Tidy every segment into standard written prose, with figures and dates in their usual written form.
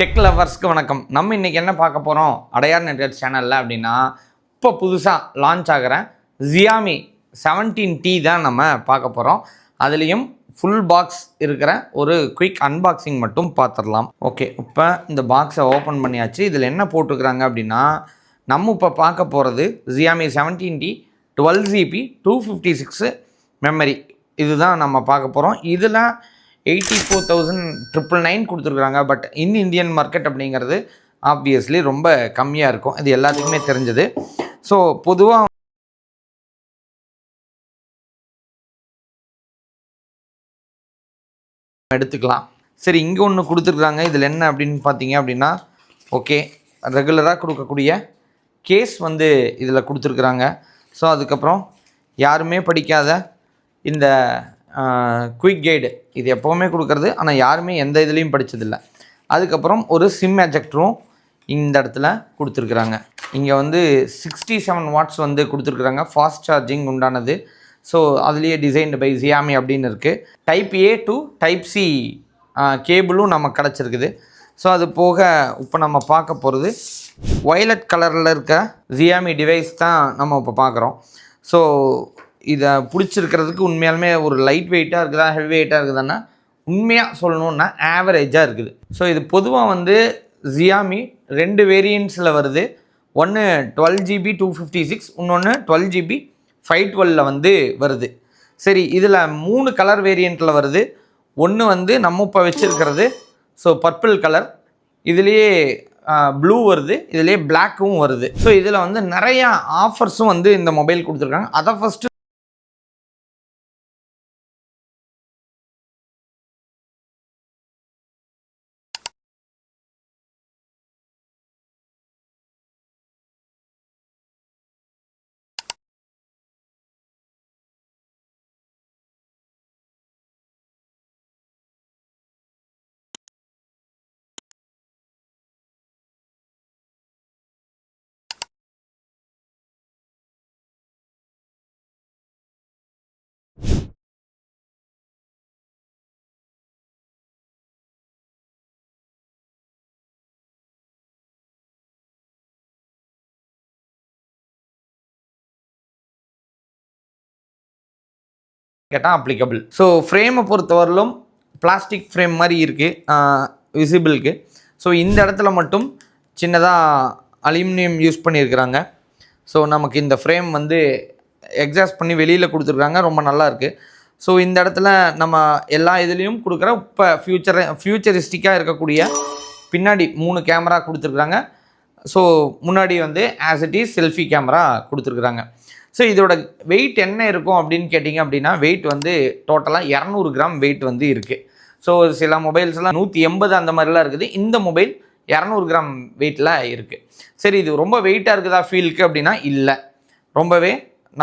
Tech லவர்ஸ்க்கு வணக்கம். நம்ம இன்றைக்கி என்ன பார்க்க போகிறோம் அடையார் நெட்வொர்க் சேனலில் அப்படின்னா, இப்போ புதுசாக லான்ச் ஆகிற Xiaomi 17T தான் நம்ம பார்க்க போகிறோம். அதுலேயும் ஃபுல் பாக்ஸ் இருக்கிற ஒரு குயிக் அன்பாக்சிங் மட்டும் பார்த்துடலாம். ஓகே, இப்போ இந்த பாக்ஸை ஓப்பன் பண்ணியாச்சு. இதில் என்ன போட்டிருக்கிறாங்க அப்படின்னா, நம்ம இப்போ பார்க்க போகிறது Xiaomi 17T 12GB 256 மெமரி. இதுதான் நம்ம பார்க்க போகிறோம். இதில் 84,999 கொடுத்துருக்குறாங்க. பட் இந்தியன் மார்க்கெட் அப்படிங்கிறது ஆப்வியஸ்லி ரொம்ப கம்மியாக இருக்கும். இது எல்லாத்துக்குமே தெரிஞ்சது. ஸோ பொதுவாக எடுத்துக்கலாம். சரி, இங்கே ஒன்று கொடுத்துருக்குறாங்க. இதில் என்ன அப்படின்னு பார்த்தீங்க அப்படின்னா, ஓகே, ரெகுலராக கொடுக்கக்கூடிய கேஸ் வந்து இதில் கொடுத்துருக்குறாங்க. ஸோ அதுக்கப்புறம் யாருமே படிக்காத இந்த குயிக் கைடு, இது எப்போவுமே கொடுக்குறது, ஆனால் யாருமே எந்த இதுலேயும் படித்ததில்லை. அதுக்கப்புறம் ஒரு சிம் எஜெக்டரும் இந்த இடத்துல கொடுத்துருக்குறாங்க. இங்கே வந்து 67 வாட்ஸ் வந்து கொடுத்துருக்குறாங்க, ஃபாஸ்ட் சார்ஜிங் உண்டானது. ஸோ அதுலேயே டிசைன்டு பை Xiaomi அப்படின்னு இருக்குது. Type A to type C கேபிளும் நமக்கு கிடச்சிருக்குது. ஸோ அது போக இப்போ நம்ம பார்க்க போகிறது வயலட் கலரில் இருக்க Xiaomi டிவைஸ் தான் நம்ம இப்போ பார்க்குறோம். ஸோ இதை பிடிச்சிருக்கிறதுக்கு உண்மையாலுமே ஒரு லைட் வெயிட்டாக இருக்குதா, ஹெவி வெயிட்டாக இருக்குதுன்னா, உண்மையாக சொல்லணுன்னா ஆவரேஜாக இருக்குது. ஸோ இது பொதுவாக வந்து Xiaomi 2 வேரியண்ட்ஸில் வருது. ஒன்று 12GB 256, இன்னொன்று 12GB 512 வந்து வருது. சரி, இதில் 3 கலர் வேரியண்ட்டில் வருது. ஒன்று வந்து நம்ம இப்போ வச்சுருக்கிறது ஸோ பர்பிள் கலர், இதுலேயே ப்ளூ வருது, இதுலேயே பிளாக்கும் வருது. ஸோ இதில் வந்து நிறையா ஆஃபர்ஸும் வந்து இந்த மொபைல் கொடுத்துருக்காங்க. அதை ஃபஸ்ட்டு கேட்டால் அப்ளிகபிள். ஸோ ஃப்ரேமை பொறுத்தவரையிலும் பிளாஸ்டிக் ஃப்ரேம் மாதிரி இருக்குது விசிபிளுக்கு. ஸோ இந்த இடத்துல மட்டும் சின்னதாக அலுமினியம் யூஸ் பண்ணியிருக்கிறாங்க. ஸோ நமக்கு இந்த ஃப்ரேம் வந்து எக்ஸாஸ்ட் பண்ணி வெளியில் கொடுத்துருக்காங்க, ரொம்ப நல்லா இருக்குது. ஸோ இந்த இடத்துல நம்ம எல்லா இதுலேயும் கொடுக்குற இப்போ ஃப்யூச்சரிஸ்டிக்காக இருக்கக்கூடிய பின்னாடி 3 கேமரா கொடுத்துருக்குறாங்க. ஸோ முன்னாடி வந்து as it is selfie camera கொடுத்துருக்குறாங்க. ஸோ இதோட வெயிட் என்ன இருக்கும் அப்படின்னு கேட்டிங்க அப்படின்னா, வெயிட் வந்து டோட்டலாக 200 கிராம் வெயிட் வந்து இருக்குது. ஸோ சில மொபைல்ஸ்லாம் 180 அந்த மாதிரிலாம் இருக்குது. இந்த மொபைல் 200 கிராம் வெயிட்டில் இருக்குது. சரி, இது ரொம்ப வெயிட்டாக இருக்குதா ஃபீலுக்கு அப்படின்னா இல்லை, ரொம்பவே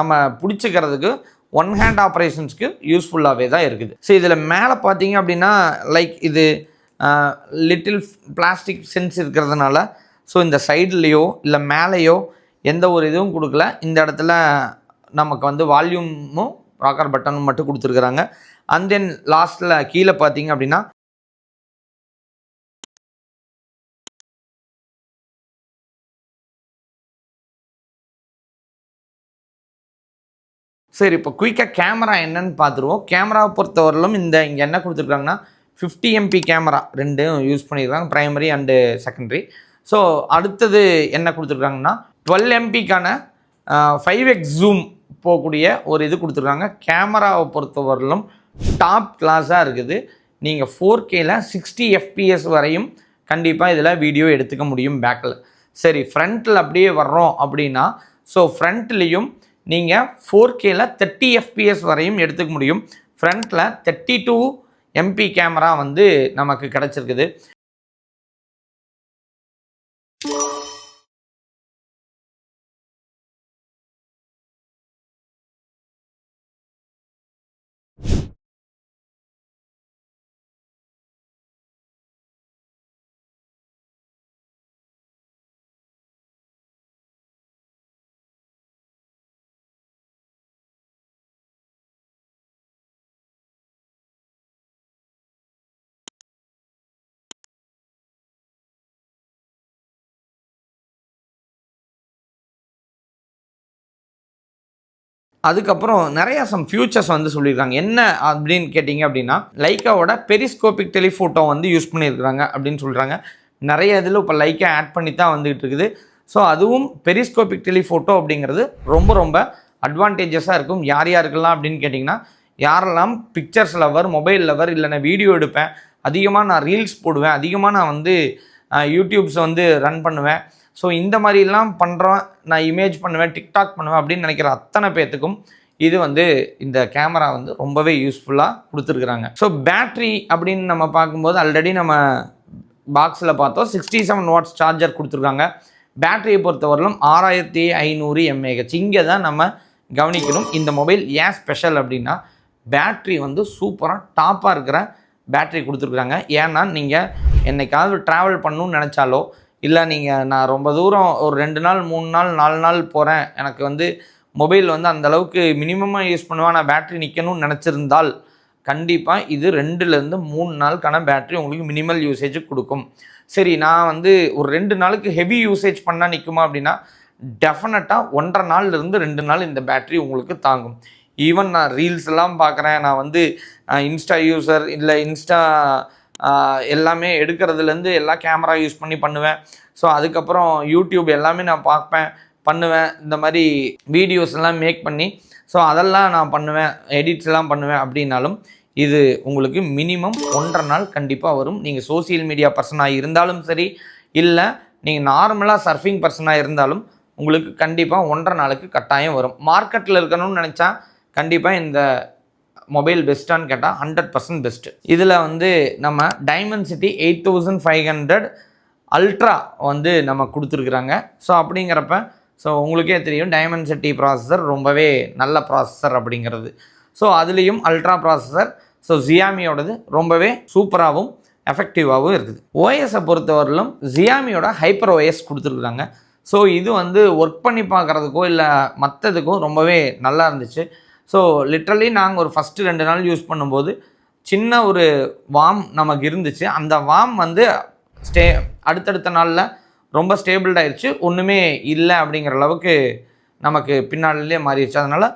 நம்ம பிடிச்சிக்கிறதுக்கு ஒன் ஹேண்ட் ஆப்ரேஷன்ஸ்க்கு யூஸ்ஃபுல்லாகவே தான் இருக்குது. ஸோ இதில் மேலே பார்த்தீங்க அப்படின்னா லைக் இது லிட்டில் பிளாஸ்டிக் சென்ஸ் இருக்கிறதுனால ஸோ இந்த சைட்லேயோ இல்லை மேலேயோ எந்த ஒரு இதுவும் கொடுக்கல. இந்த இடத்துல நமக்கு வந்து வால்யூமும் ராக்கர் பட்டனும் மட்டும் கொடுத்துருக்குறாங்க. அண்ட் தென் லாஸ்ட்டில் கீழே பார்த்தீங்க அப்படின்னா சரி, இப்போ குயிக்காக கேமரா என்னன்னு பார்த்துருவோம். கேமராவை பொறுத்தவரையிலும் இங்கே என்ன கொடுத்துருக்காங்கன்னா 50 MP கேமரா ரெண்டும் யூஸ் பண்ணியிருக்காங்க, ப்ரைமரி அண்டு செகண்டரி. ஸோ அடுத்தது என்ன கொடுத்துருக்காங்கன்னா 12 MPக்கான 5x ஜூம் போகக்கூடிய ஒரு இது கொடுத்துருக்காங்க. கேமராவை பொறுத்தவரையிலும் டாப் கிளாஸாக இருக்குது. நீங்கள் 4Kல 60 FPS வரையும் கண்டிப்பாக இதில் வீடியோ எடுத்துக்க முடியும் பேக்கில். சரி, ஃப்ரண்ட்டில் அப்படியே வர்றோம் அப்படின்னா ஸோ ஃப்ரண்ட்லேயும் நீங்கள் 4Kல 30 FPS வரையும் எடுத்துக்க முடியும். ஃப்ரண்ட்டில் 32 MP கேமரா வந்து நமக்கு கிடச்சிருக்குது. அதுக்கப்புறம் நிறையா ஃபியூச்சர்ஸ் வந்து சொல்லியிருக்காங்க. என்ன அப்படின்னு கேட்டிங்க அப்படின்னா, லைக்காவோட பெரிஸ்கோபிக் டெலிஃபோட்டோ வந்து யூஸ் பண்ணியிருக்கிறாங்க அப்படின்னு சொல்கிறாங்க. நிறைய இதில் இப்போ லைக்கா ஆட் பண்ணி தான் வந்துகிட்டு இருக்குது. ஸோ அதுவும் பெரிஸ்கோபிக் டெலிஃபோட்டோ அப்படிங்கிறது ரொம்ப ரொம்ப அட்வான்டேஜஸாக இருக்கும். யார் யாருக்கெல்லாம் அப்படின்னு கேட்டிங்கன்னா, யாரெல்லாம் பிக்சர்ஸ் லவர், மொபைல் லவர், இல்லை நான் வீடியோ எடுப்பேன், அதிகமாக நான் ரீல்ஸ் போடுவேன், அதிகமாக நான் வந்து யூடியூப்ஸ் வந்து ரன் பண்ணுவேன், ஸோ இந்த மாதிரிலாம் பண்ணுறோம், நான் இமேஜ் பண்ணுவேன், டிக்டாக் பண்ணுவேன் அப்படின்னு நினைக்கிற அத்தனை பேர்த்துக்கும் இது வந்து இந்த கேமரா வந்து ரொம்பவே யூஸ்ஃபுல்லாக கொடுத்துருக்குறாங்க. ஸோ பேட்ரி அப்படின்னு நம்ம பார்க்கும்போது ஆல்ரெடி நம்ம பாக்ஸில் பார்த்தோம் 67 வாட்ஸ் சார்ஜர் கொடுத்துருக்காங்க. பேட்டரியை பொறுத்தவரையிலும் 6500 mAh. இங்கே தான் நம்ம கவனிக்கணும். இந்த மொபைல் ஏன் ஸ்பெஷல் அப்படின்னா, பேட்ரி வந்து சூப்பராக டாப்பாக இருக்கிற பேட்ரி கொடுத்துருக்குறாங்க. ஏன்னா நீங்கள் என்னைக்காவது ட்ராவல் பண்ணணும்னு நினச்சாலோ, இல்லை நீங்கள் நான் ரொம்ப தூரம் ஒரு 2 நாள் 3 நாள் 4 நாள் போகிறேன், எனக்கு வந்து மொபைல் வந்து அந்தளவுக்கு மினிமமாக யூஸ் பண்ணுவேன், நான் பேட்ரி நிற்கணும்னு நினச்சிருந்தால் கண்டிப்பாக இது 2லேருந்து 3 நாளுக்கான பேட்ரி உங்களுக்கு மினிமல் யூசேஜ் கொடுக்கும். சரி, நான் வந்து ஒரு 2 நாளுக்கு ஹெவி யூசேஜ் பண்ணால் நிற்குமா அப்படின்னா, டெஃபினட்டாக 1.5 நாள்லேருந்து 2 நாள் இந்த பேட்ரி உங்களுக்கு தாங்கும். ஈவன் நான் ரீல்ஸ் எல்லாம் பார்க்குறேன், நான் வந்து இன்ஸ்டா யூஸர், இல்லை இன்ஸ்டா எல்லாமே எடுக்கிறதுலேருந்து எல்லா கேமரா யூஸ் பண்ணி பண்ணுவேன். ஸோ அதுக்கப்புறம் யூடியூப் எல்லாமே நான் பார்ப்பேன், பண்ணுவேன், இந்த மாதிரி வீடியோஸ் எல்லாம் மேக் பண்ணி ஸோ அதெல்லாம் நான் பண்ணுவேன், எடிட்ஸ் எல்லாம் பண்ணுவேன். அப்படின்னாலும் இது உங்களுக்கு மினிமம் 1.5 நாள் கண்டிப்பாக வரும். நீங்கள் சோசியல் மீடியா பர்சனாக இருந்தாலும் சரி, இல்லை நீங்கள் நார்மலாக சர்ஃபிங் பர்சனாக இருந்தாலும் உங்களுக்கு கண்டிப்பாக 1.5 நாளுக்கு கட்டாயம் வரும். மார்க்கெட்டில் இருக்கணும்னு நினச்சா கண்டிப்பாக இந்த மொபைல் பெஸ்ட்டான்னு கேட்டால் 100% பெஸ்ட்டு. இதில் வந்து நம்ம டைமென்சிட்டி 8500 அல்ட்ரா வந்து நம்ம கொடுத்துருக்குறாங்க. ஸோ அப்படிங்கிறப்ப ஸோ உங்களுக்கே தெரியும் டைமென்சிட்டி ப்ராசஸர் ரொம்பவே நல்ல ப்ராசஸர் அப்படிங்கிறது. ஸோ அதுலேயும் அல்ட்ரா ப்ராசஸர். ஸோ Xiaomiயோடது ரொம்பவே சூப்பராகவும் எஃபெக்டிவாகவும் இருக்குது. ஓஎஸை பொறுத்தவரையிலும் Xiaomiயோட ஹைப்பர் ஓஎஸ் கொடுத்துருக்குறாங்க. ஸோ இது வந்து ஒர்க் பண்ணி பார்க்குறதுக்கோ இல்லை மற்றதுக்கோ ரொம்பவே நல்லா இருந்துச்சு. ஸோ லிட்ரலி நாங்கள் ஒரு ஃபஸ்ட்டு 2 நாள் யூஸ் பண்ணும்போது சின்ன ஒரு வார்ம் நமக்கு இருந்துச்சு. அந்த வார்ம் வந்து அடுத்தடுத்த நாளில் ரொம்ப ஸ்டேபிள்ட் ஆயிடுச்சு, ஒன்றுமே இல்லை அப்படிங்கிற அளவுக்கு நமக்கு பின்னாலே மாறிடுச்சு. அதனால்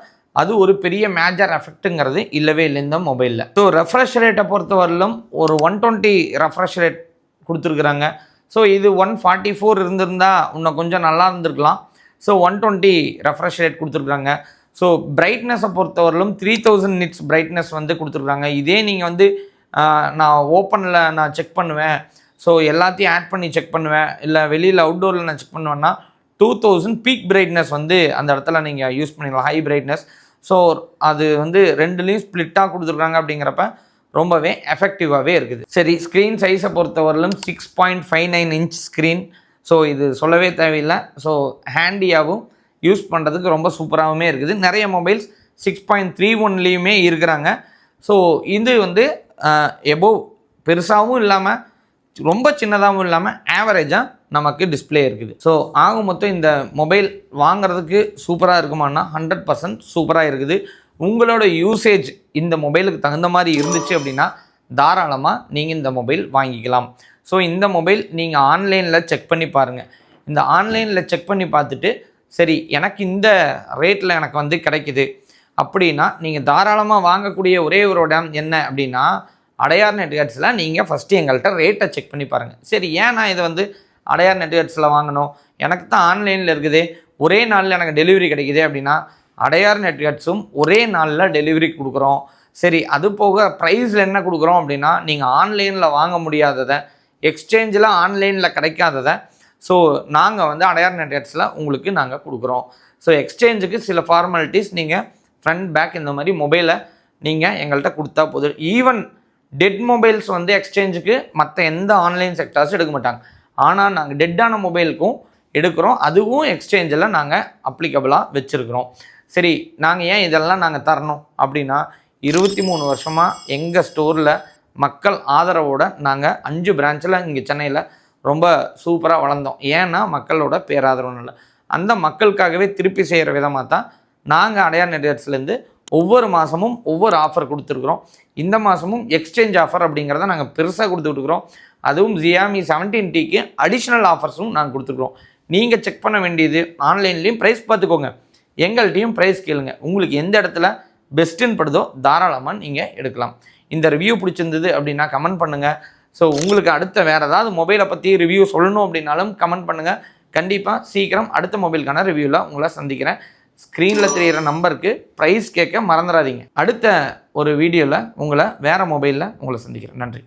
அது ஒரு பெரிய மேஜர் எஃபெக்ட்டுங்கிறது இல்லவே இல்லை இந்த மொபைலில். ஸோ ரெஃப்ரெஷ் ரேட்டை பொறுத்தவரையிலும் ஒரு 120 ரெஃப்ரெஷ் ரேட் கொடுத்துருக்குறாங்க. ஸோ இது 144 இருந்திருந்தால் இன்னும் கொஞ்சம் நல்லா இருந்திருக்கலாம். ஸோ 120 ரெஃப்ரெஷ் ரேட் கொடுத்துருக்குறாங்க. ஸோ பிரைட்னஸை பொறுத்தவரையிலும் 3000 நிட்ஸ் பிரைட்னஸ் வந்து கொடுத்துருக்குறாங்க. இதே நீங்கள் வந்து நான் ஓப்பனில் நான் செக் பண்ணுவேன், ஸோ எல்லாத்தையும் ஆட் பண்ணி செக் பண்ணுவேன், இல்லை வெளியில் அவுட்டோரில் நான் செக் பண்ணுவேன்னா 2000 பீக் பிரைட்னஸ் வந்து அந்த இடத்துல நீங்கள் யூஸ் பண்ணிக்கலாம், ஹை பிரைட்னஸ். ஸோ அது வந்து ரெண்டுலேயும் ஸ்ப்ளிட்டாக கொடுத்துருக்காங்க. அப்படிங்கிறப்ப ரொம்பவே எஃபெக்டிவாகவே இருக்குது. சரி, ஸ்க்ரீன் சைஸை பொறுத்தவரையிலும் 6.59 இன்ச் ஸ்க்ரீன். ஸோ இது சொல்லவே தேவையில்லை. ஸோ ஹேண்டியாகவும் யூஸ் பண்ணுறதுக்கு ரொம்ப சூப்பராகவுமே இருக்குது. நிறைய மொபைல்ஸ் 6.31லேயுமே இருக்கிறாங்க. ஸோ இது வந்து எபோவ் பெருசாகவும் இல்லாமல் ரொம்ப சின்னதாகவும் இல்லாமல் ஆவரேஜாக நமக்கு டிஸ்பிளே இருக்குது. ஸோ ஆக மொத்தம் இந்த மொபைல் வாங்குறதுக்கு சூப்பராக இருக்குமான்னா 100% சூப்பராக இருக்குது. உங்களோட யூசேஜ் இந்த மொபைலுக்கு தகுந்த மாதிரி இருந்துச்சு அப்படின்னா தாராளமாக நீங்கள் இந்த மொபைல் வாங்கிக்கலாம். ஸோ இந்த மொபைல் நீங்கள் ஆன்லைனில் செக் பண்ணி பாருங்கள். இந்த ஆன்லைனில் செக் பண்ணி பார்த்துட்டு சரி எனக்கு இந்த ரேட்டில் எனக்கு வந்து கிடைக்குது அப்படின்னா நீங்கள் தாராளமாக வாங்கக்கூடிய ஒரே ஒரு இடம் என்ன அப்படின்னா, அடையார் நெட்கட்ஸில் நீங்கள் ஃபஸ்ட்டு எங்கள்கிட்ட ரேட்டை செக் பண்ணி பாருங்கள். சரி, ஏன் நான் இதை வந்து அடையார் நெட்கட்ஸில் வாங்கணும், எனக்கு தான் ஆன்லைனில் இருக்குது, ஒரே நாளில் எனக்கு டெலிவரி கிடைக்குது அப்படின்னா, அடையார் நெட்கட்ஸும் ஒரே நாளில் டெலிவரி கொடுக்குறோம். சரி, அது போக ப்ரைஸில் என்ன கொடுக்குறோம் அப்படின்னா, நீங்கள் ஆன்லைனில் வாங்க முடியாததை, எக்ஸ்சேஞ்சில் ஆன்லைனில் கிடைக்காததை ஸோ நாங்கள் வந்து அடையார் நெட்கட்ஸில் உங்களுக்கு நாங்கள் கொடுக்குறோம். ஸோ எக்ஸ்சேஞ்சுக்கு சில ஃபார்மாலிட்டிஸ் நீங்கள் ஃப்ரண்ட் பேக் இந்த மாதிரி மொபைலை நீங்கள் எங்கள்கிட்ட கொடுத்தா போதும். ஈவன் டெட் மொபைல்ஸ் வந்து எக்ஸ்சேஞ்சுக்கு மற்ற எந்த ஆன்லைன் செக்டார்ஸும் எடுக்க மாட்டாங்க. ஆனால் நாங்கள் டெட்டான மொபைலுக்கும் எடுக்கிறோம், அதுவும் எக்ஸ்சேஞ்சில் நாங்கள் அப்ளிகபிளாக வச்சுருக்கிறோம். சரி, நாங்கள் ஏன் இதெல்லாம் நாங்கள் தரணும் அப்படின்னா, 23 வருஷமாக எங்கள் ஸ்டோரில் மக்கள் ஆதரவோடு நாங்கள் 5 பிரான்ச்சில் இங்கே சென்னையில் ரொம்ப சூப்பராக வளர்ந்தோம். ஏன்னா மக்களோட பேராதரவுனால. அந்த மக்களுக்காகவே திருப்பி செய்கிற விதமாக தான் நாங்கள் அடையார் நெட்கட்ஸ்லேருந்து ஒவ்வொரு மாதமும் ஒவ்வொரு ஆஃபர் கொடுத்துருக்குறோம். இந்த மாதமும் எக்ஸ்சேஞ்ச் ஆஃபர் அப்படிங்கிறத நாங்கள் பெருசாக கொடுத்துட்ருக்குறோம். அதுவும் Xiaomi 17Tக்கு அடிஷ்னல் ஆஃபர்ஸும் நாங்கள் கொடுத்துருக்குறோம். நீங்கள் செக் பண்ண வேண்டியது ஆன்லைன்லேயும் ப்ரைஸ் பார்த்துக்கோங்க. எங்கள்கிட்டையும் ப்ரைஸ் கேளுங்க. உங்களுக்கு எந்த இடத்துல பெஸ்ட்டுன்னு படுதோ தாராளமாக நீங்கள் எடுக்கலாம். இந்த ரிவ்யூ பிடிச்சிருந்தது அப்படின்னா கமெண்ட் பண்ணுங்கள். ஸோ உங்களுக்கு அடுத்த வேறு ஏதாவது மொபைலை பற்றி ரிவ்யூ சொல்லணும் அப்படின்னாலும் கமெண்ட் பண்ணுங்கள். கண்டிப்பாக சீக்கிரம் அடுத்த மொபைலுக்கான ரிவ்யூவில் உங்களை சந்திக்கிறேன். ஸ்க்ரீனில் தெரிகிற நம்பருக்கு ப்ரைஸ் கேட்க மறந்துடாதீங்க. அடுத்த ஒரு வீடியோவில் உங்களை வேறு மொபைலில் உங்களை சந்திக்கிறேன். நன்றி.